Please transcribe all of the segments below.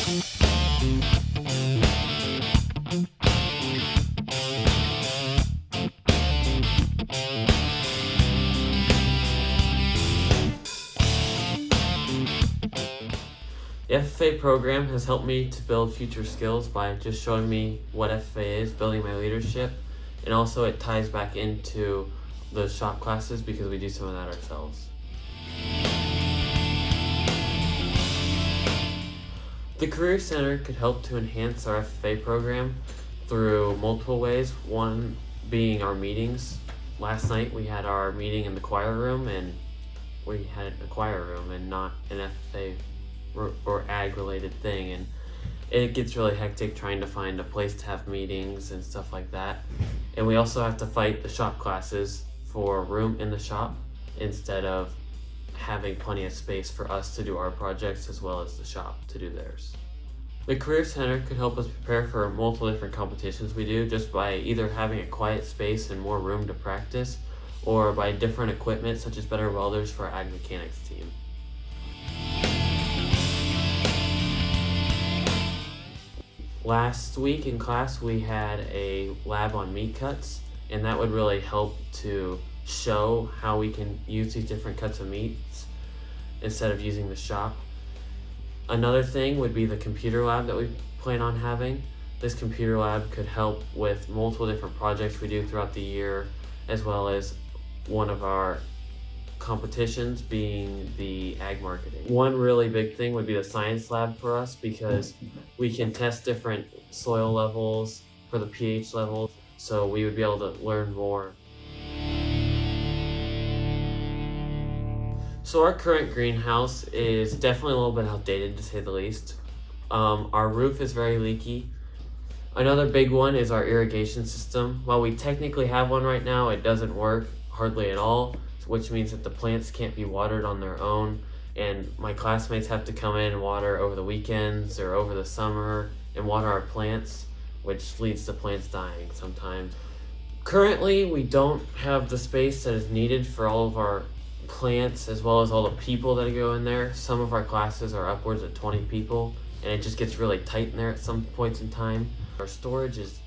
The FFA program has helped me to build future skills by just showing me what FFA is, building my leadership, and also it ties back into the shop classes because we do some of that ourselves. The Career Center could help to enhance our FFA program through multiple ways, one being our meetings. Last night we had our meeting in the choir room, and we had a choir room and not an FFA or ag related thing, and it gets really hectic trying to find a place to have meetings and stuff like that. And we also have to fight the shop classes for room in the shop instead of having plenty of space for us to do our projects as well as the shop to do theirs. The Career Center could help us prepare for multiple different competitions we do just by either having a quiet space and more room to practice, or by different equipment such as better welders for our ag mechanics team. Last week in class we had a lab on meat cuts, and that would really help to show how we can use these different cuts of meats instead of using the shop. Another thing would be the computer lab that we plan on having. This computer lab could help with multiple different projects we do throughout the year, as well as one of our competitions being the ag marketing. One really big thing would be the science lab for us, because we can test different soil levels for the pH levels, so we would be able to learn more. So our current greenhouse is definitely a little bit outdated, to say the least. Our roof is very leaky. Another big one is our irrigation system. While we technically have one right now, it doesn't work hardly at all, which means that the plants can't be watered on their own, and my classmates have to come in and water over the weekends or over the summer and water our plants, which leads to plants dying sometimes. Currently, we don't have the space that is needed for all of our plants as well as all the people that go in there. Some of our classes are upwards of 20 people, and it just gets really tight in there at some points in time. Our storage is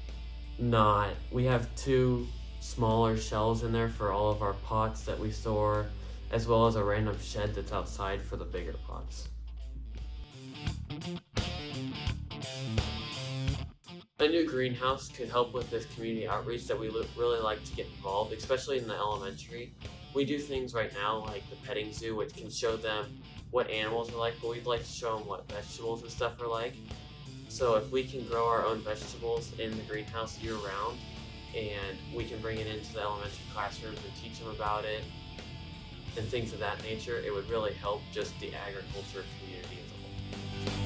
not. We have 2 smaller shelves in there for all of our pots that we store, as well as a random shed that's outside for the bigger pots. A new greenhouse could help with this community outreach that we really like to get involved, especially in the elementary. We do things right now like the petting zoo, which can show them what animals are like, but we'd like to show them what vegetables and stuff are like. So if we can grow our own vegetables in the greenhouse year round, and we can bring it into the elementary classrooms and teach them about it and things of that nature, it would really help just the agriculture community as a whole.